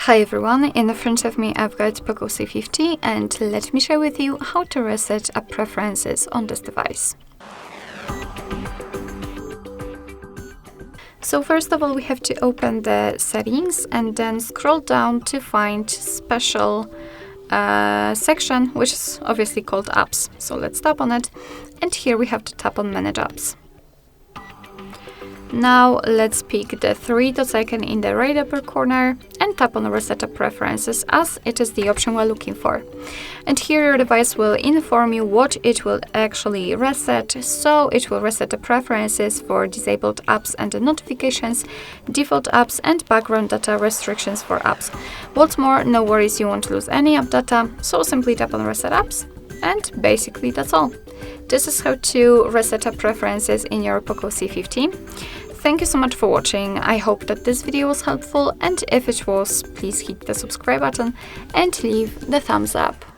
Hi everyone, in front of me I've got POCO C50 and let me share with you how to reset app preferences on this device. So first of all we have to open the settings and then scroll down to find special section which is obviously called apps. So let's tap on it and here we have to tap on manage apps. Now let's pick the three dots icon in the right upper corner and tap on Reset App Preferences as it is the option we're looking for. And here your device will inform you what it will actually reset. So it will reset the preferences for disabled apps and the notifications, default apps and background data restrictions for apps. What's more, no worries, you won't lose any app data, so simply tap on Reset Apps and basically that's all. This is how to reset app preferences in your POCO C50. Thank you so much for watching. I hope that this video was helpful, and if it was, please hit the subscribe button and leave the thumbs up.